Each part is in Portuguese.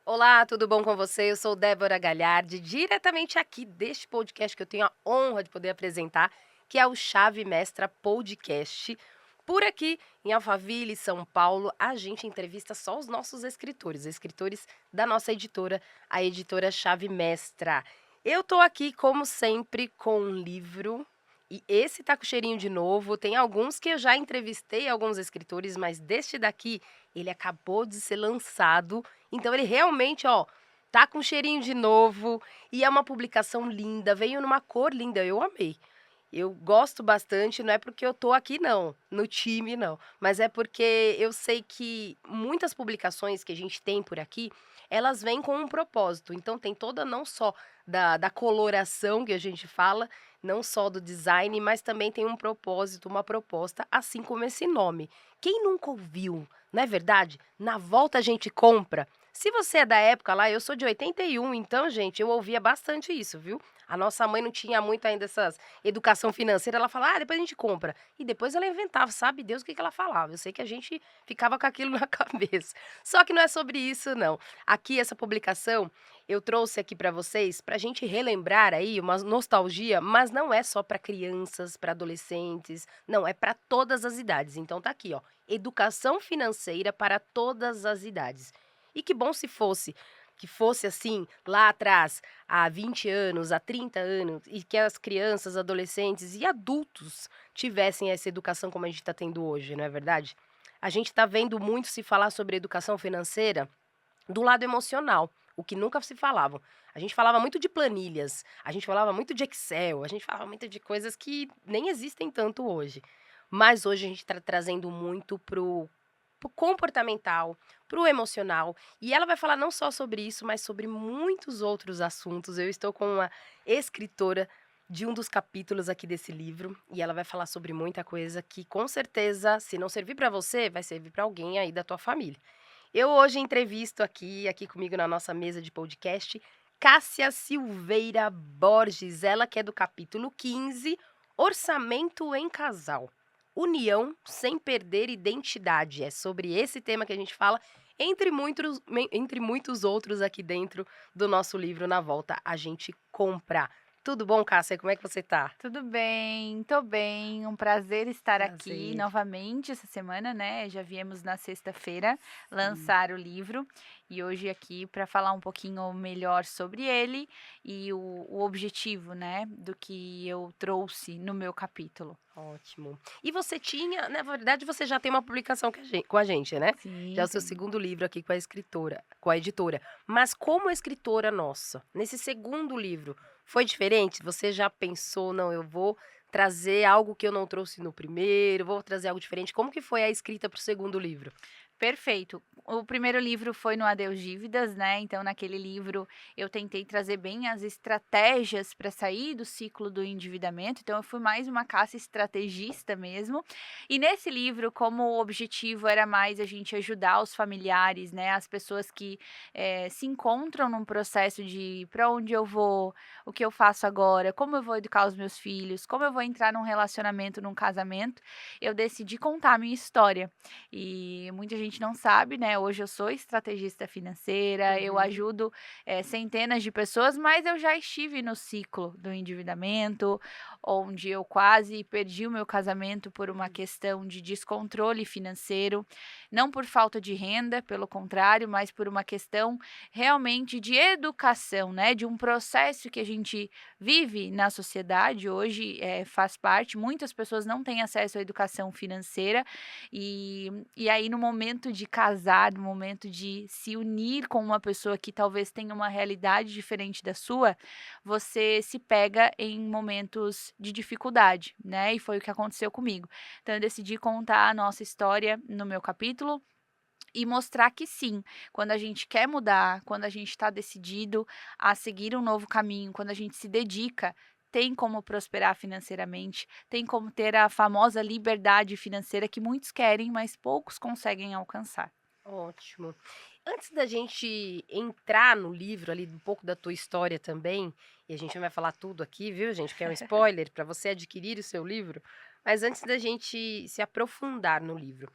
Olá, tudo bom com você? Eu sou Débora Galhardi, diretamente aqui deste podcast que eu tenho a honra de poder apresentar, que é o Chave Mestra Podcast. Por aqui, em Alphaville, São Paulo, a gente entrevista só os nossos escritores da nossa editora, a editora Chave Mestra. Eu tô aqui, como sempre, com um livro, e esse tá com cheirinho de novo. Tem alguns que eu já entrevistei alguns escritores, mas deste daqui, ele acabou de ser lançado, então ele realmente, ó, tá com cheirinho de novo e é uma publicação linda, veio numa cor linda, eu amei. Eu gosto bastante, não é porque eu tô aqui não, no time não, mas é porque eu sei que muitas publicações que a gente tem por aqui, elas vêm com um propósito, então tem toda não só da coloração que a gente fala, não só do design, mas também tem um propósito, uma proposta, assim como esse nome. Quem nunca ouviu, não é verdade? Na volta a gente compra. Se você é da época lá, eu sou de 81, então, gente, eu ouvia bastante isso, viu? A nossa mãe não tinha muito ainda essas educação financeira, ela fala: "Ah, depois a gente compra". E depois ela inventava, sabe Deus o que que ela falava. Eu sei que a gente ficava com aquilo na cabeça. Só que não é sobre isso não. Aqui essa publicação, eu trouxe aqui para vocês, para a gente relembrar aí uma nostalgia, mas não é só para crianças, para adolescentes, não, é para todas as idades. Então tá aqui, ó, educação financeira para todas as idades. E que bom se fosse, que fosse assim lá atrás, há 20 anos, há 30 anos, e que as crianças, adolescentes e adultos tivessem essa educação como a gente está tendo hoje, não é verdade? A gente está vendo muito se falar sobre educação financeira do lado emocional, o que nunca se falava. A gente falava muito de planilhas, a gente falava muito de Excel, a gente falava muito de coisas que nem existem tanto hoje. Mas hoje a gente está trazendo muito pro comportamental, pro emocional. E ela vai falar não só sobre isso, mas sobre muitos outros assuntos. Eu estou com uma escritora de um dos capítulos aqui desse livro e ela vai falar sobre muita coisa que com certeza, se não servir para você, vai servir para alguém aí da tua família. Eu hoje entrevisto aqui comigo na nossa mesa de podcast, Cássia Silveira Borges, ela que é do capítulo 15, Orçamento em Casal. União sem perder identidade. É sobre esse tema que a gente fala, entre muitos outros aqui dentro do nosso livro Na Volta a gente compra. Tudo bom, Cássia? Como é que você tá? Tudo bem, tô bem. Um prazer estar aqui Prazer. novamente essa semana, né? Já viemos na sexta-feira Sim. lançar o livro e hoje aqui para falar um pouquinho melhor sobre ele e o objetivo, né, do que eu trouxe no meu capítulo. Ótimo. E você tinha na verdade você já tem uma publicação com a gente, né? Já é Sim, o seu tem. segundo livro aqui com a editora. Mas como escritora nossa, nesse segundo livro, foi diferente? Você já pensou: "Não, eu vou trazer algo que eu não trouxe no primeiro, vou trazer algo diferente". Como que foi a escrita para o segundo livro? Perfeito. O primeiro livro foi no Adeus Dívidas, né, então naquele livro eu tentei trazer bem as estratégias para sair do ciclo do endividamento, então eu fui mais uma caça estrategista mesmo. E nesse livro, como o objetivo era mais a gente ajudar os familiares, né, as pessoas que, se encontram num processo de: "Para onde eu vou? O que eu faço agora? Como eu vou educar os meus filhos? Como eu vou entrar num relacionamento, num casamento?", eu decidi contar a minha história. E muita gente não sabe, né, hoje eu sou estrategista financeira, eu Uhum. ajudo, centenas de pessoas, mas eu já estive no ciclo do endividamento, onde eu quase perdi o meu casamento por uma questão de descontrole financeiro, não por falta de renda, pelo contrário, mas por uma questão realmente de educação, né, de um processo que a gente vive na sociedade hoje, faz parte, muitas pessoas não têm acesso à educação financeira, e aí no momento de casar, no momento de se unir com uma pessoa que talvez tenha uma realidade diferente da sua, você se pega em momentos de dificuldade, né, e foi o que aconteceu comigo. Então eu decidi contar a nossa história no meu capítulo e mostrar que sim, quando a gente quer mudar, quando a gente está decidido a seguir um novo caminho, quando a gente se dedica, tem como prosperar financeiramente, tem como ter a famosa liberdade financeira que muitos querem, mas poucos conseguem alcançar. Ótimo. Antes da gente entrar no livro ali, um pouco da tua história também, e a gente não vai falar tudo aqui, viu, gente, porque é um spoiler para você adquirir o seu livro, mas antes da gente se aprofundar no livro,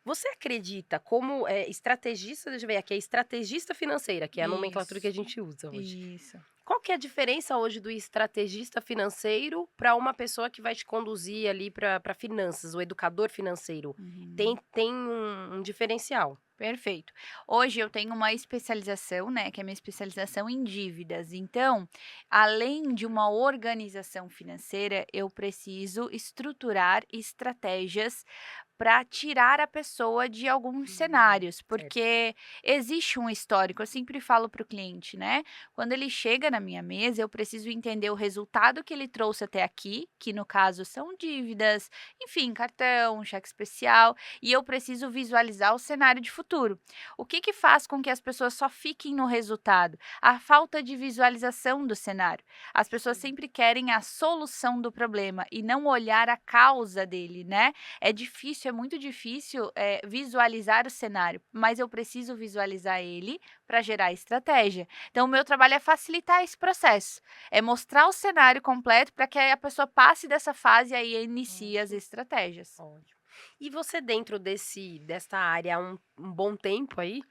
Você acredita como, estrategista, deixa eu ver aqui, é estrategista financeira, que é a nomenclatura que a Isso, gente usa hoje. isso. Qual que é a diferença hoje do estrategista financeiro para uma pessoa que vai te conduzir ali para finanças, o educador financeiro? Uhum. Tem um diferencial? Perfeito. Hoje eu tenho uma especialização, né, que é a minha especialização em dívidas. Então, além de uma organização financeira, eu preciso estruturar estratégias para tirar a pessoa de alguns cenários, Certo. porque existe um histórico. Eu sempre falo para o cliente, né? Quando ele chega na minha mesa, eu preciso entender o resultado que ele trouxe até aqui, que no caso são dívidas, enfim, cartão, cheque especial, e eu preciso visualizar o cenário de futuro. O que que faz com que as pessoas só fiquem no resultado? A falta de visualização do cenário. As pessoas Sim. sempre querem a solução do problema e não olhar a causa dele, né? É difícil, é muito difícil, visualizar o cenário, mas eu preciso visualizar ele para gerar estratégia. Então o meu trabalho é facilitar esse processo, é mostrar o cenário completo para que aí a pessoa passe dessa fase e aí inicie as Ótimo, estratégias. ótimo. E você dentro desta área há um bom tempo aí,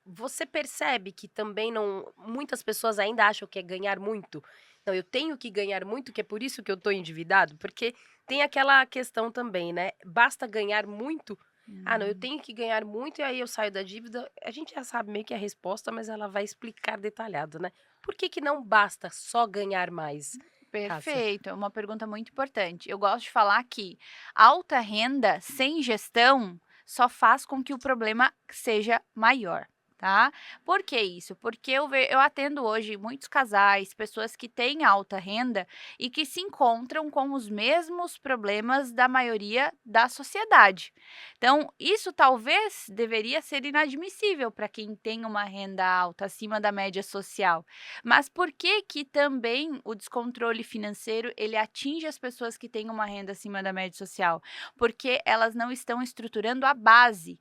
você percebe que também não muitas pessoas ainda acham que é ganhar muito? "Não, eu tenho que ganhar muito, que é por isso que eu estou endividado", porque tem aquela questão também, né, basta ganhar muito, "Ah não, eu Hum, tenho que ganhar muito e aí eu saio da dívida", a gente já sabe meio que a resposta, mas ela vai explicar detalhado, né. Por que que não basta só ganhar mais, Cássia? perfeito, é uma pergunta muito importante. Eu gosto de falar que alta renda sem gestão só faz com que o problema seja maior. Tá? Por que isso? Porque eu atendo hoje muitos casais, pessoas que têm alta renda e que se encontram com os mesmos problemas da maioria da sociedade. Então, isso talvez deveria ser inadmissível para quem tem uma renda alta, acima da média social. Mas por que que também o descontrole financeiro, ele atinge as pessoas que têm uma renda acima da média social? Porque elas não estão estruturando a base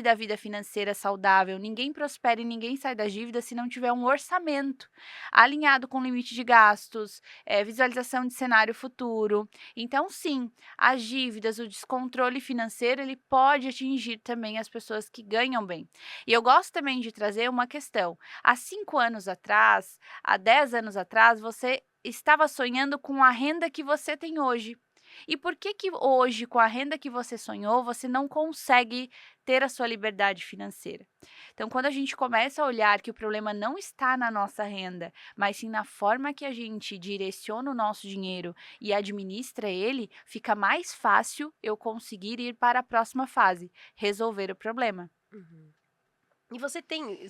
da vida financeira saudável. Ninguém prospera e ninguém sai das dívidas se não tiver um orçamento alinhado com limite de gastos, visualização de cenário futuro. Então, sim, as dívidas, o descontrole financeiro, ele pode atingir também as pessoas que ganham bem. E eu gosto também de trazer uma questão. Há 5 anos atrás, há 10 anos atrás, você estava sonhando com a renda que você tem hoje. E por que que hoje, com a renda que você sonhou, você não consegue ter a sua liberdade financeira? Então, quando a gente começa a olhar que o problema não está na nossa renda, mas sim na forma que a gente direciona o nosso dinheiro e administra ele, fica mais fácil eu conseguir ir para a próxima fase, resolver o problema. Uhum. E você tem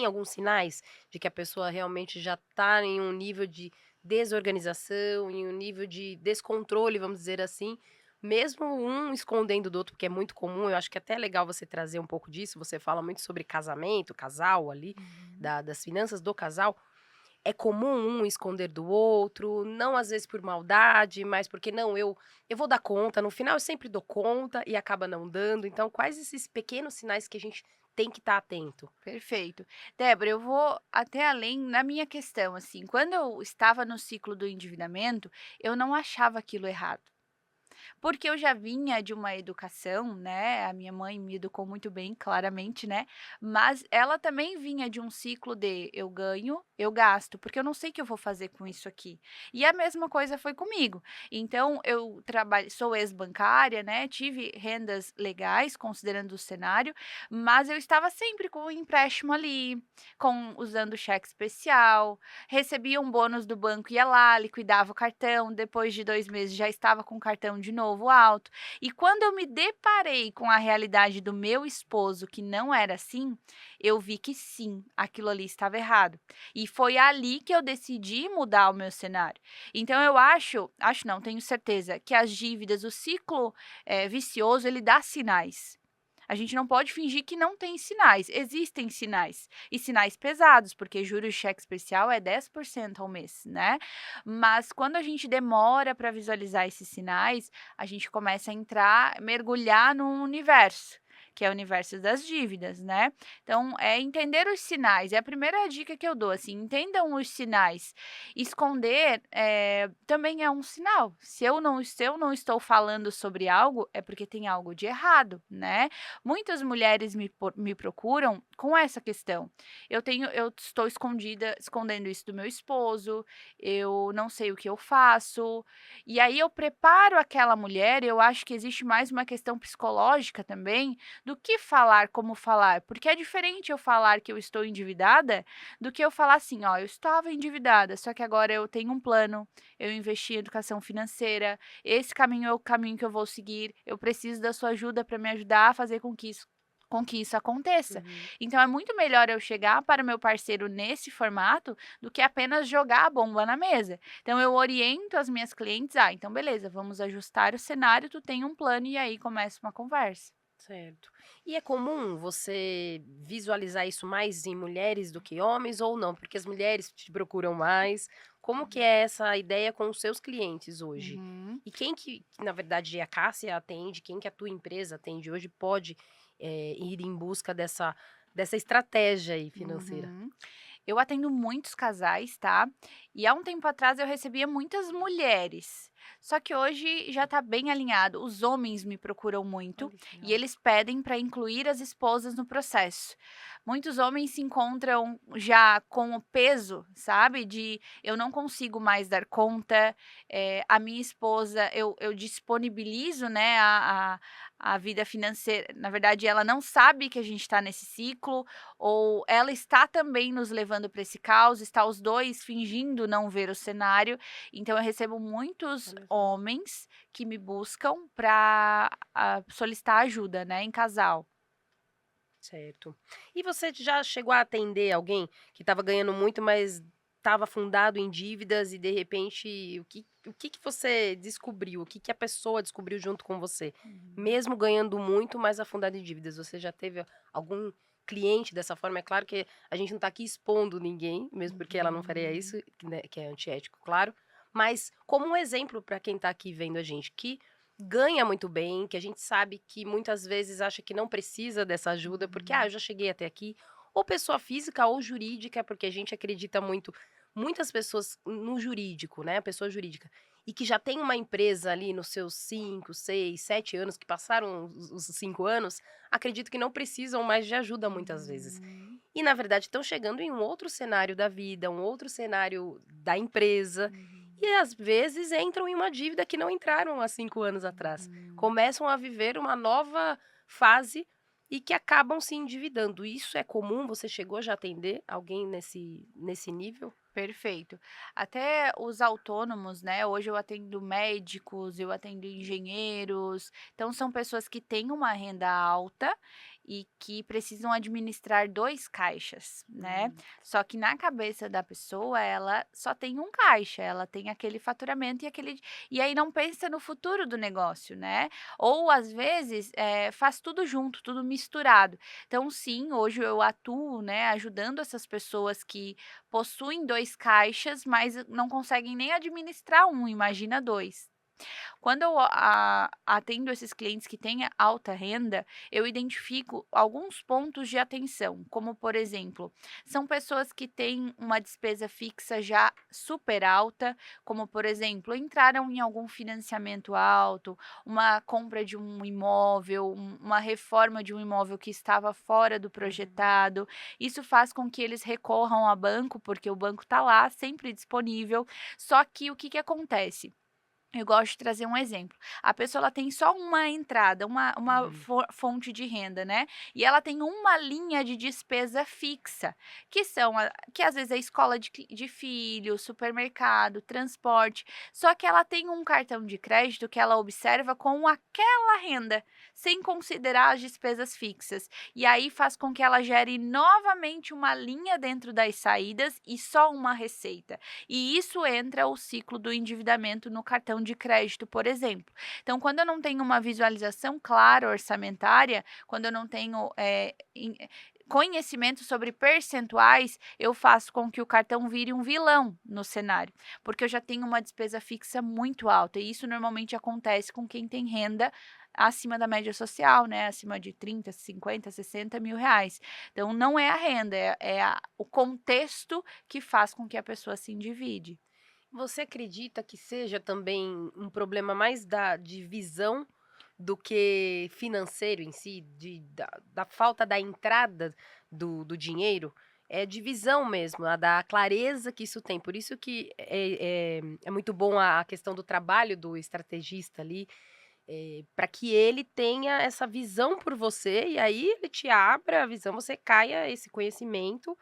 alguns sinais de que a pessoa realmente já está em um nível de desorganização, em um nível de descontrole, vamos dizer assim, mesmo um escondendo do outro, porque é muito comum, eu acho que até é legal você trazer um pouco disso, você fala muito sobre casamento, casal ali, Uhum. das finanças do casal. É comum um esconder do outro, não às vezes por maldade, mas porque não, eu vou dar conta, no final eu sempre dou conta e acaba não dando. Então, quais esses pequenos sinais que a gente tem que estar atento? Perfeito. Débora, eu vou até além na minha questão, assim, quando eu estava no ciclo do endividamento, eu não achava aquilo errado. Porque eu já vinha de uma educação, né, a minha mãe me educou muito bem, claramente, né, mas ela também vinha de um ciclo de eu ganho, eu gasto, porque eu não sei o que eu vou fazer com isso aqui. E a mesma coisa foi comigo. Então eu trabalho sou ex-bancária, né, tive rendas legais considerando o cenário, mas eu estava sempre com um empréstimo ali, com usando cheque especial, recebia um bônus do banco, ia lá, liquidava o cartão, depois de 2 meses já estava com o cartão de novo alto. E quando eu me deparei com a realidade do meu esposo, que não era assim, eu vi que sim, aquilo ali estava errado. E foi ali que eu decidi mudar o meu cenário. Então eu acho não, tenho certeza, que as dívidas, o ciclo, vicioso, ele dá sinais. A gente não pode fingir que não tem sinais, existem sinais, e sinais pesados, porque juros de cheque especial é 10% ao mês, né. Mas quando a gente demora para visualizar esses sinais, a gente começa a entrar mergulhar num universo, que é o universo das dívidas, né. Então, é entender os sinais, é a primeira dica que eu dou, assim, entendam os sinais. Esconder, também é um sinal. Se eu não estou falando sobre algo, é porque tem algo de errado, né. Muitas mulheres me procuram com essa questão. Eu estou escondendo isso do meu esposo, eu não sei o que eu faço, e aí eu preparo aquela mulher. Eu acho que existe mais uma questão psicológica também, do que falar como falar, porque é diferente eu falar que eu estou endividada, do que eu falar assim: "Ó, eu estava endividada, só que agora eu tenho um plano, eu investi em educação financeira, esse caminho é o caminho que eu vou seguir, eu preciso da sua ajuda para me ajudar a fazer com que isso aconteça". Uhum. Então é muito melhor eu chegar para o meu parceiro nesse formato, do que apenas jogar a bomba na mesa. Então eu oriento as minhas clientes: "Ah, então beleza, vamos ajustar o cenário, tu tem um plano", e aí começa uma conversa. Certo. E é comum você visualizar isso mais em mulheres do que homens ou não? Porque as mulheres te procuram mais. Como que é essa ideia com os seus clientes hoje? Uhum. E quem que, na verdade, a Cássia atende, quem que a tua empresa atende hoje pode, ir em busca dessa estratégia aí financeira? Uhum. Eu atendo muitos casais, tá? E há um tempo atrás eu recebia muitas mulheres. Só que hoje já tá bem alinhado. Os homens me procuram muito Olha que e legal. eles pedem para incluir as esposas no processo. Muitos homens se encontram já com o peso, sabe? De eu não consigo mais dar conta. A minha esposa, eu disponibilizo, né, a vida financeira. Na verdade, ela não sabe que a gente está nesse ciclo, ou ela está também nos levando para esse caos, está os 2 fingindo não ver o cenário. Então eu recebo muitos Olha só. homens que me buscam para solicitar ajuda, né, em casal. Certo. E você já chegou a atender alguém que estava ganhando muito, mas estava afundado em dívidas e de repente o que que você descobriu? O que que a pessoa descobriu junto com você? Uhum. Mesmo ganhando muito, mas afundado em dívidas, você já teve algum cliente dessa forma? É claro que a gente não está aqui expondo ninguém, mesmo porque ela não faria isso, Uhum. né, que é antiético, claro, mas como um exemplo para quem está aqui vendo a gente, que ganha muito bem, que a gente sabe que muitas vezes acha que não precisa dessa ajuda, porque: "Ah, eu Uhum. já cheguei até aqui", ou pessoa física ou jurídica, porque a gente acredita muito muitas pessoas no jurídico, né, a pessoa jurídica, e que já tem uma empresa ali nos seus 5, 6, 7 anos, que passaram os 5 anos, acredito que não precisam mais de ajuda muitas vezes. Uhum. E na verdade estão chegando em um outro cenário da vida, um outro cenário da empresa, e Uhum. às vezes entram em uma dívida que não entraram há 5 anos atrás. Uhum. Começam a viver uma nova fase e que acabam se endividando. Isso é comum? Você chegou já a atender alguém nesse nível? Perfeito. Até os autônomos, né, hoje eu atendo médicos, eu atendo engenheiros, então são pessoas que têm uma renda alta e que precisam administrar 2 caixas, né. Hum, Só que na cabeça da pessoa, ela só tem um caixa, ela tem aquele faturamento e aí não pensa no futuro do negócio, né. Ou às vezes, faz tudo junto, tudo misturado. Então sim, hoje eu atuo, né, ajudando essas pessoas que possuem 2 caixas, mas não conseguem nem administrar um, imagina 2. Quando eu atendo esses clientes que têm alta renda, eu identifico alguns pontos de atenção, como por exemplo, são pessoas que têm uma despesa fixa já super alta, como por exemplo, entraram em algum financiamento alto, uma compra de um imóvel, uma reforma de um imóvel que estava fora do uhum. projetado. Isso faz com que eles recorram a banco, porque o banco está lá, sempre disponível. Só que o que que acontece? Eu gosto de trazer um exemplo. A pessoa ela tem só uma entrada, uma Hum, fonte de renda, né, e ela tem uma linha de despesa fixa, que às vezes é escola de filho, supermercado, transporte, só que ela tem um cartão de crédito que ela observa com aquela renda, sem considerar as despesas fixas. E aí faz com que ela gere novamente uma linha dentro das saídas e só uma receita. E isso entra o ciclo do endividamento no cartão de crédito, por exemplo. Então, quando eu não tenho uma visualização clara orçamentária, quando eu não tenho conhecimento sobre percentuais, eu faço com que o cartão vire um vilão no cenário, porque eu já tenho uma despesa fixa muito alta, e isso normalmente acontece com quem tem renda acima da média social, né, acima de 30, 50, 60 mil reais. Então não é a renda, o contexto que faz com que a pessoa se endivide. Você acredita que seja também um problema mais de visão do que financeiro em si, da falta da entrada do dinheiro? É de visão mesmo, da clareza que isso tem. Por isso que é muito bom a questão do trabalho do estrategista ali, para que ele tenha essa visão por você, e aí ele te abra a visão, você caia esse conhecimento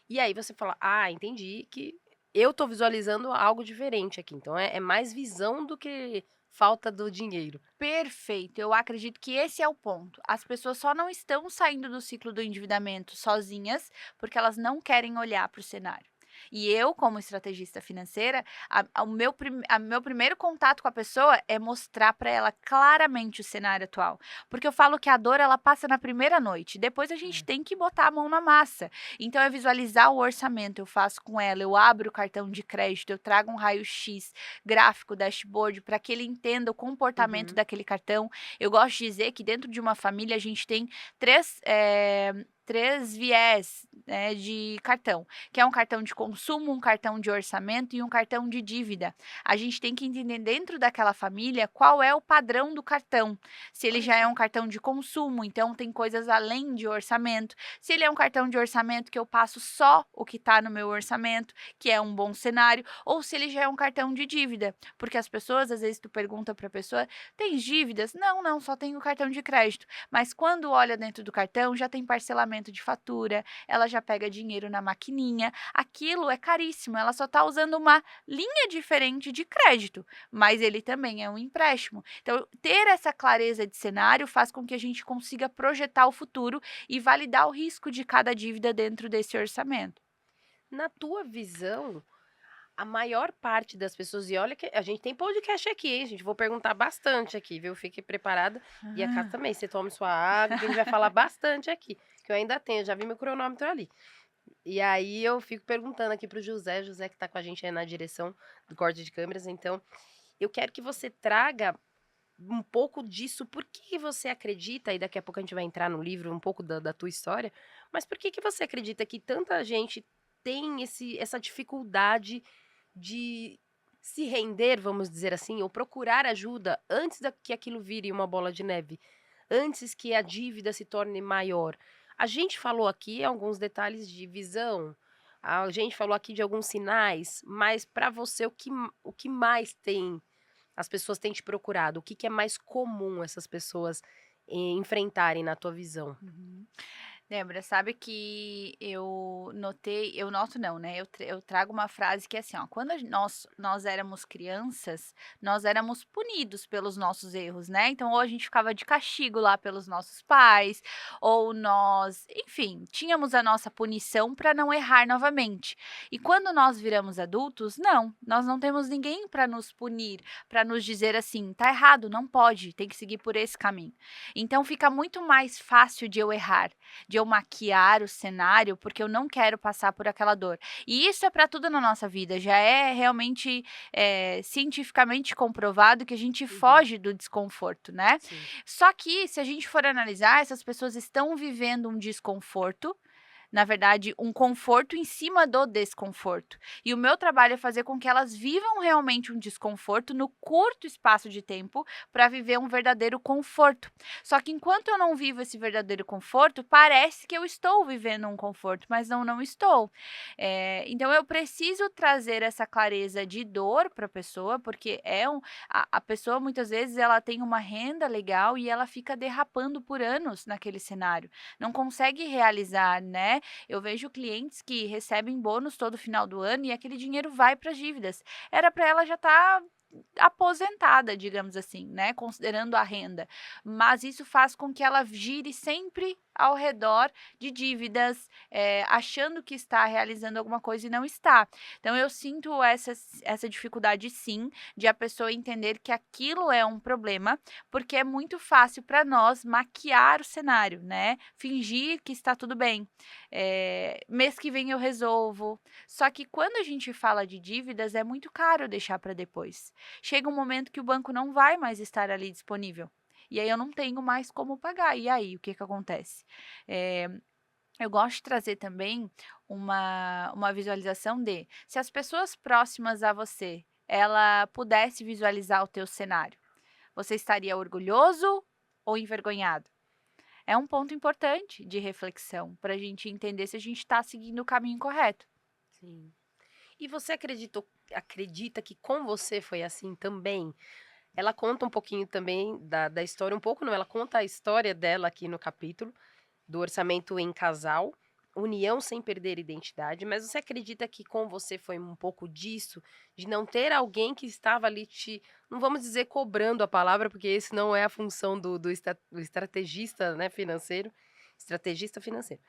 e aí você fala: "Ah, entendi que eu tô visualizando algo diferente aqui", então é mais visão do que falta do dinheiro. Perfeito, eu acredito que esse é o ponto. As pessoas só não estão saindo do ciclo do endividamento sozinhas, porque elas não querem olhar para o cenário. E eu, como estrategista financeira, meu primeiro contato com a pessoa é mostrar para ela claramente o cenário atual. Porque eu falo que a dor ela passa na primeira noite, depois a gente É. tem que botar a mão na massa. Então é visualizar o orçamento, eu faço com ela, eu abro o cartão de crédito, eu trago um raio-x gráfico, dashboard, para que ele entenda o comportamento Uhum. daquele cartão. Eu gosto de dizer que dentro de uma família a gente tem três viés, né, de cartão, que é um cartão de consumo, um cartão de orçamento e um cartão de dívida. A gente tem que entender dentro daquela família qual é o padrão do cartão. Se ele Olha já é só. um cartão de consumo, então tem coisas além de orçamento. Se ele é um cartão de orçamento que eu passo só o que está no meu orçamento, que é um bom cenário, ou se ele já é um cartão de dívida, porque as pessoas, às vezes tu pergunta para a pessoa: "Tens dívidas?", "Não, não, só tenho cartão de crédito", mas quando olha dentro do cartão já tem parcelamento de fatura, ela já pega dinheiro na maquininha, aquilo é caríssimo, ela só está usando uma linha diferente de crédito, mas ele também é um empréstimo. Então, ter essa clareza de cenário faz com que a gente consiga projetar o futuro e validar o risco de cada dívida dentro desse orçamento. Na tua visão, a maior parte das pessoas, e olha que a gente tem podcast aqui, hein, gente, vou perguntar bastante aqui, viu, fique preparada, e a Cá Ah. também, você tome sua água que a gente vai falar bastante aqui, que eu ainda tenho, já vi meu cronômetro ali. E aí eu fico perguntando aqui para o José que tá com a gente aí na direção do corte de câmeras, então eu quero que você traga um pouco disso, por que você acredita, e daqui a pouco a gente vai entrar no livro um pouco da tua história, mas por que você acredita que tanta gente tem essa dificuldade de se render, vamos dizer assim, ou procurar ajuda antes que aquilo vire uma bola de neve, antes que a dívida se torne maior? A gente falou aqui alguns detalhes de visão, a gente falou aqui de alguns sinais, mas para você o que mais tem as pessoas têm te procurado? O que que é mais comum essas pessoas, enfrentarem na tua visão? Uhum. Débora, sabe que eu noto não, né, eu trago uma frase que é assim, ó, quando nós éramos crianças, nós éramos punidos pelos nossos erros, né, então ou a gente ficava de castigo lá pelos nossos pais, ou nós, enfim, tínhamos a nossa punição para não errar novamente. E quando nós viramos adultos, não, nós não temos ninguém para nos punir, para nos dizer assim: "Tá errado, não pode, tem que seguir por esse caminho". Então fica muito mais fácil de eu errar, de eu maquiar o cenário, porque eu não quero passar por aquela dor. E isso é para tudo na nossa vida, já é realmente, cientificamente comprovado que a gente Uhum, foge do desconforto, né. sim. Só que se a gente for analisar, essas pessoas estão vivendo um desconforto, na verdade, um conforto em cima do desconforto. E o meu trabalho é fazer com que elas vivam realmente um desconforto no curto espaço de tempo para viver um verdadeiro conforto. Só que enquanto eu não vivo esse verdadeiro conforto, parece que eu estou vivendo um conforto, mas não estou. Então eu preciso trazer essa clareza de dor para a pessoa, porque a pessoa muitas vezes ela tem uma renda legal e ela fica derrapando por anos naquele cenário, não consegue realizar, né? Eu vejo clientes que recebem bônus todo final do ano e aquele dinheiro vai para as dívidas. Era para ela já estar aposentada, digamos assim, né, considerando a renda. Mas isso faz com que ela gire sempre ao redor de dívidas, achando que está realizando alguma coisa e não está. Então eu sinto essa dificuldade sim, de a pessoa entender que aquilo é um problema, porque é muito fácil para nós maquiar o cenário, né, fingir que está tudo bem. Mês que vem eu resolvo. Só que quando a gente fala de dívidas, é muito caro deixar para depois. Chega um momento que o banco não vai mais estar ali disponível. e aí eu não tenho mais como pagar. E aí, o que que acontece? Eh, eu gosto de trazer também uma visualização de, se as pessoas próximas a você, ela pudesse visualizar o teu cenário, você estaria orgulhoso ou envergonhado? É um ponto importante de reflexão para a gente entender se a gente está seguindo o caminho correto. Sim. E você acredita que com você foi assim também? Ela conta um pouquinho também da história, um pouco não, ela conta a história dela aqui no capítulo, do orçamento em casal, união sem perder identidade, mas você acredita que com você foi um pouco disso, de não ter alguém que estava ali te, não vamos dizer cobrando a palavra, porque esse não é a função do estrategista, né, financeiro, estrategista financeiro.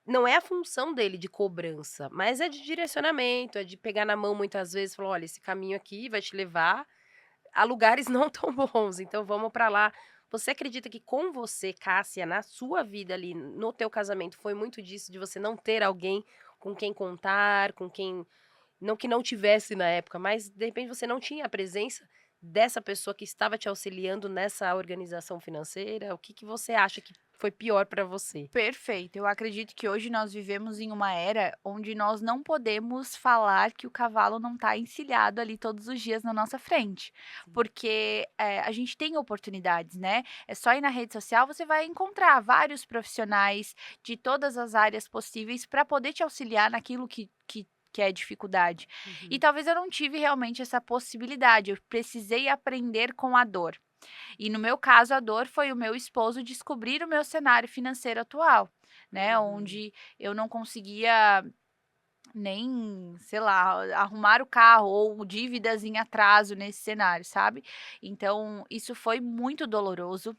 Não é a função dele de cobrança, mas é de direcionamento, é de pegar na mão muitas vezes e falar: "Olha, esse caminho aqui vai te levar a lugares não tão bons, então vamos para lá". Você acredita que com você, Cássia, na sua vida ali, no teu casamento, foi muito disso, de você não ter alguém com quem contar, com quem não que não tivesse na época, mas de repente você não tinha a presença dessa pessoa que estava te auxiliando nessa organização financeira? O que que você acha que foi pior para você? Perfeito. Eu acredito que hoje nós vivemos em uma era onde nós não podemos falar que o cavalo não está encilhado ali todos os dias na nossa frente, Sim. porque a gente tem oportunidades, né? É só ir na rede social, você vai encontrar vários profissionais de todas as áreas possíveis para poder te auxiliar naquilo que é dificuldade. E Uhum. talvez eu não tive realmente essa possibilidade, eu precisei aprender com a dor. E no meu caso, a dor foi o meu esposo descobrir o meu cenário financeiro atual, né, Uhum. onde eu não conseguia nem, sei lá, arrumar o carro ou dívidas em atraso nesse cenário, sabe. Então isso foi muito doloroso.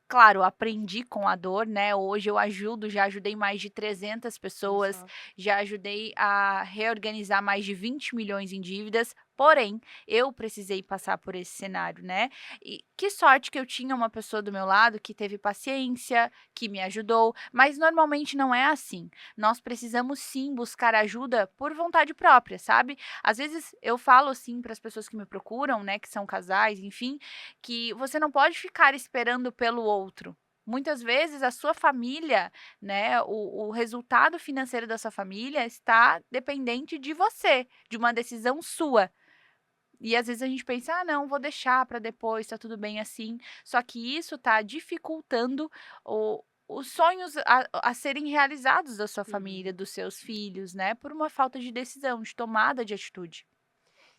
Claro, aprendi com a dor, né, hoje eu ajudo, já ajudei mais de 300 Olha pessoas, só. já ajudei a reorganizar mais de 20 milhões em dívidas, porém, eu precisei passar por esse cenário, né. E que sorte que eu tinha uma pessoa do meu lado que teve paciência, que me ajudou, mas normalmente não é assim. Nós precisamos sim buscar ajuda por vontade própria, sabe. Às vezes eu falo assim para as pessoas que me procuram, né, que são casais, enfim, que você não pode ficar esperando pelo outro. Muitas vezes a sua família, né, o resultado financeiro da sua família está dependente de você, de uma decisão sua. E às vezes a gente pensa: "Ah não, vou deixar para depois, tá tudo bem assim". Só que isso está dificultando os sonhos a serem realizados da sua família, Uhum. dos seus filhos, né, por uma falta de decisão, de tomada de atitude.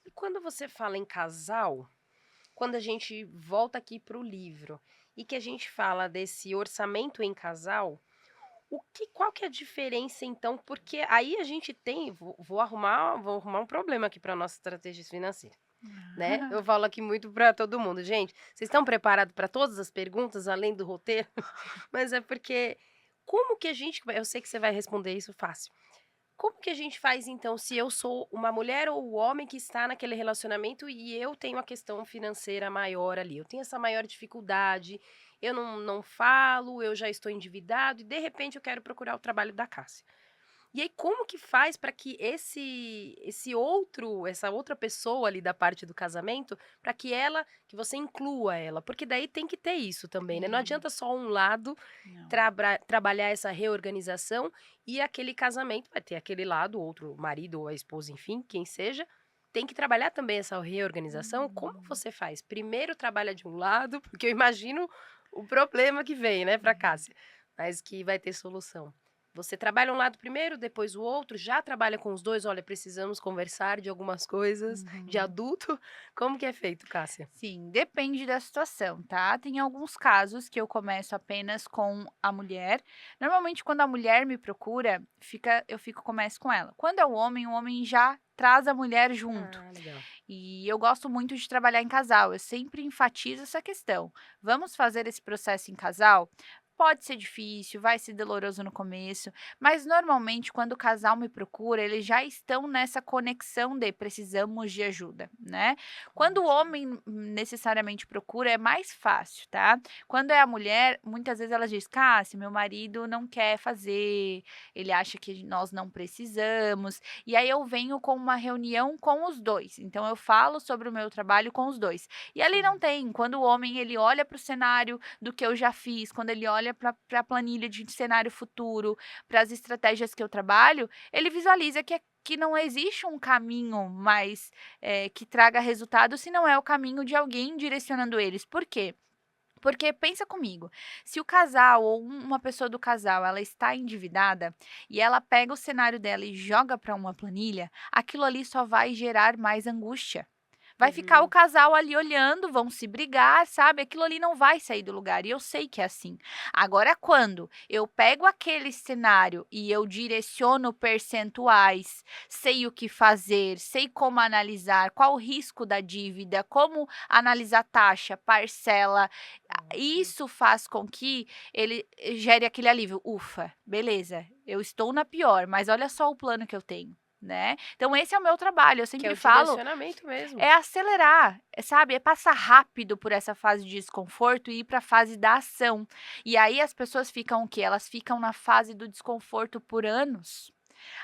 E quando você fala em casal, quando a gente volta aqui para o livro e que a gente fala desse orçamento em casal, qual que é a diferença então? Porque aí a gente tem, vou arrumar um problema aqui para nossa estratégia financeira, né? Eu falo aqui muito para todo mundo, gente. Vocês estão preparados para todas as perguntas além do roteiro? Mas é porque como que a gente, eu sei que você vai responder isso fácil. Como que a gente faz então, se eu sou uma mulher ou o homem que está naquele relacionamento e eu tenho a questão financeira maior ali, eu tenho essa maior dificuldade, eu não falo, eu já estou endividado e de repente eu quero procurar o trabalho da Cássia. E aí como que faz para que essa outra pessoa ali da parte do casamento, para que você inclua ela? Porque daí tem que ter isso também, né, não Sim, adianta só um lado não. trabalhar essa reorganização e aquele casamento vai ter aquele lado, outro o marido ou a esposa, enfim, quem seja, tem que trabalhar também essa reorganização. Como Uhum. você faz? Primeiro trabalha de um lado, porque eu imagino o problema que vem, né, para Cássia, mas que vai ter solução. Você trabalha um lado primeiro, depois o outro, já trabalha com os 2. "Olha, precisamos conversar de algumas coisas de Uhum. adulto". Como que é feito, Cássia? Sim, depende da situação, tá? Tem alguns casos que eu começo apenas com a mulher. Normalmente, quando a mulher me procura, começo com ela. Quando é o homem já traz a mulher junto. Ah, legal. E eu gosto muito de trabalhar em casal. Eu sempre enfatizo essa questão. Vamos fazer esse processo em casal? Pode ser difícil, vai ser doloroso no começo, mas normalmente quando o casal me procura, eles já estão nessa conexão de precisamos de ajuda, né. Quando o Ótimo. homem necessariamente procura, é mais fácil, tá. Quando é a mulher, muitas vezes ela diz: "Cássia, meu marido não quer fazer, ele acha que nós não precisamos", e aí eu venho com uma reunião com os 2. Então eu falo sobre o meu trabalho com os 2. E ali não Sim. tem, quando o homem ele olha para o cenário do que eu já fiz, quando ele olha para a planilha de cenário futuro, para as estratégias que eu trabalho, ele visualiza que não existe um caminho mais, que traga resultado, se não é o caminho de alguém direcionando eles. Por quê? Porque pensa comigo, se o casal ou uma pessoa do casal, ela está endividada e ela pega o cenário dela e joga para uma planilha, aquilo ali só vai gerar mais angústia. Vai ficar o Uhum. casal ali olhando, vão se brigar, sabe? Aquilo ali não vai sair do lugar e eu sei que é assim. Agora, quando eu pego aquele cenário e eu direciono percentuais, sei o que fazer, sei como analisar, qual o risco da dívida, como analisar taxa, parcela, Ótimo. isso faz com que ele gere aquele alívio: "Ufa, beleza, eu estou na pior, mas olha só o plano que eu tenho", né. Então esse é o meu trabalho, eu Que é sempre o falo, direcionamento mesmo. é acelerar, sabe, é passar rápido por essa fase de desconforto e ir para a fase da ação. E aí as pessoas ficam o quê? Elas ficam na fase do desconforto por anos.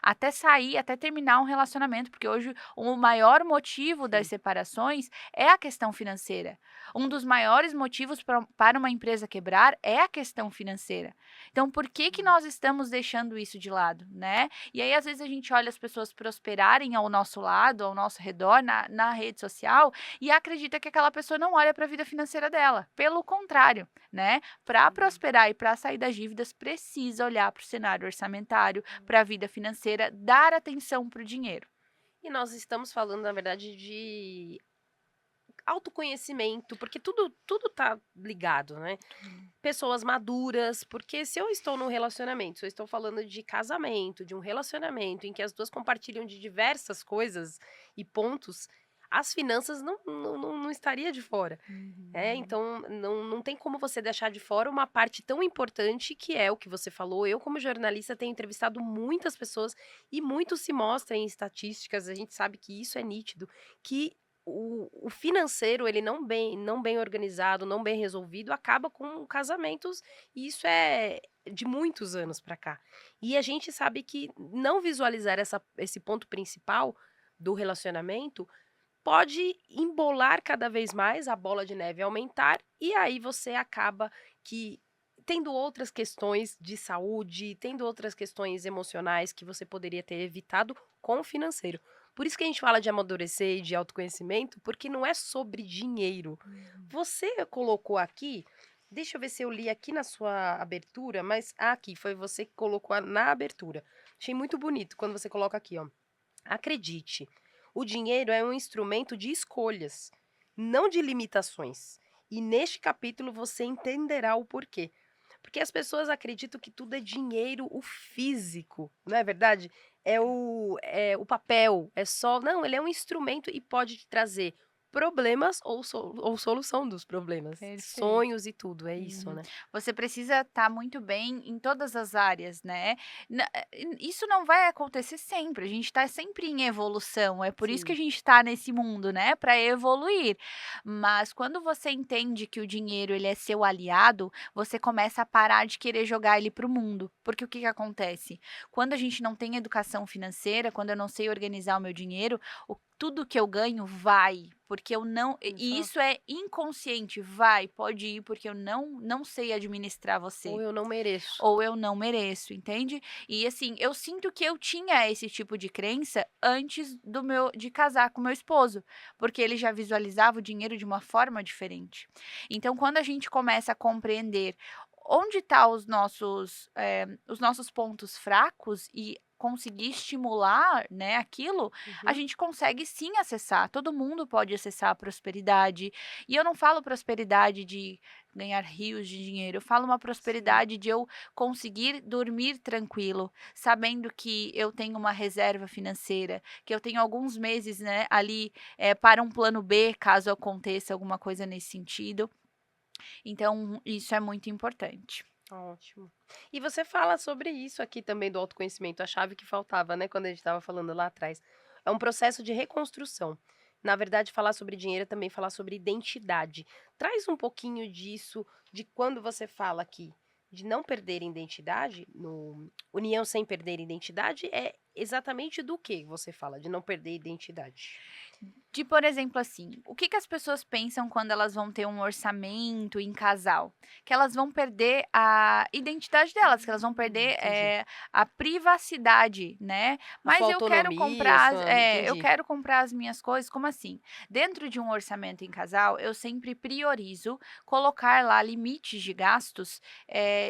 Até sair, até terminar um relacionamento, porque hoje o maior motivo das Sim. separações é a questão financeira. Um dos maiores motivos para uma empresa quebrar é a questão financeira. Então, por que que Hum. nós estamos deixando isso de lado, né? E aí, às vezes, a gente olha as pessoas prosperarem ao nosso lado, ao nosso redor, na rede social, e acredita que aquela pessoa não olha para a vida financeira dela. Pelo contrário, né? Para Uhum. prosperar e para sair das dívidas, precisa olhar para o cenário orçamentário, para a vida financeira, dar atenção para o dinheiro. E nós estamos falando, na verdade, de autoconhecimento, porque tudo tá ligado, né. Pessoas maduras, porque se eu estou num relacionamento, se eu estou falando de casamento, de um relacionamento em que as 2 compartilham de diversas coisas e pontos, as finanças não estaria de fora. Uhum. Então não tem como você deixar de fora uma parte tão importante que é o que você falou. Eu, como jornalista, tenho entrevistado muitas pessoas e muito se mostra em estatísticas, a gente sabe que isso é nítido, que o financeiro, ele não bem organizado, não bem resolvido, acaba com casamentos, e isso é de muitos anos para cá. E a gente sabe que não visualizar esse ponto principal do relacionamento pode embolar cada vez mais, a bola de neve aumentar, e aí você acaba que tendo outras questões de saúde, tendo outras questões emocionais que você poderia ter evitado com o financeiro. Por isso que a gente fala de amadurecer e de autoconhecimento, porque não é sobre dinheiro. Uhum. Você colocou aqui, deixa eu ver se eu li aqui na sua abertura, mas aqui foi você que colocou na abertura. Achei muito bonito quando você coloca aqui, ó. Acredite, o dinheiro é um instrumento de escolhas, não de limitações. E neste capítulo você entenderá o porquê. Porque as pessoas acreditam que tudo é dinheiro, o físico, não é verdade? É o papel, é só. Não, ele é um instrumento e pode te trazer problemas ou solução dos problemas, Perfeito. sonhos e tudo, é isso, Uhum. né? Você precisa estar muito bem em todas as áreas, né. Isso não vai acontecer sempre, a gente está sempre em evolução, é por isso que a Sim. gente está nesse mundo, né, para evoluir. Mas quando você entende que o dinheiro ele é seu aliado, você começa a parar de querer jogar ele para o mundo, porque o que que acontece? Quando a gente não tem educação financeira, quando eu não sei organizar o meu dinheiro, tudo que eu ganho vai, porque eu não e Exato. isso é inconsciente, vai, pode ir, porque eu não sei administrar Ou você, eu não mereço. ou eu não mereço, entende? E assim, eu sinto que eu tinha esse tipo de crença antes de casar com meu esposo, porque ele já visualizava o dinheiro de uma forma diferente. Então, quando a gente começa a compreender onde tá os nossos pontos fracos e conseguir estimular, né, aquilo, a Uhum. gente consegue sim acessar, todo mundo pode acessar a prosperidade. E eu não falo prosperidade de ganhar rios de dinheiro, eu falo uma Sim. prosperidade de eu conseguir dormir tranquilo, sabendo que eu tenho uma reserva financeira, que eu tenho alguns meses, né, ali, para um plano B, caso aconteça alguma coisa nesse sentido. Então isso é muito importante. Ótimo. E você fala sobre isso aqui também do autoconhecimento, a chave que faltava, né, quando a gente estava falando lá atrás. É um processo de reconstrução. Na verdade, falar sobre dinheiro é também falar sobre identidade. Traz um pouquinho disso, de quando você fala aqui de não perder identidade, no união sem perder identidade, é exatamente do que você fala, de não perder identidade? De, por exemplo, assim, o que que as pessoas pensam quando elas vão ter um orçamento em casal? Que elas vão perder a identidade delas, que elas vão perder, Entendi. a privacidade, né. A sua Mas autonomia, sua eu entendi. quero comprar as minhas coisas, como assim? Dentro de um orçamento em casal, eu sempre priorizo colocar lá limites de gastos,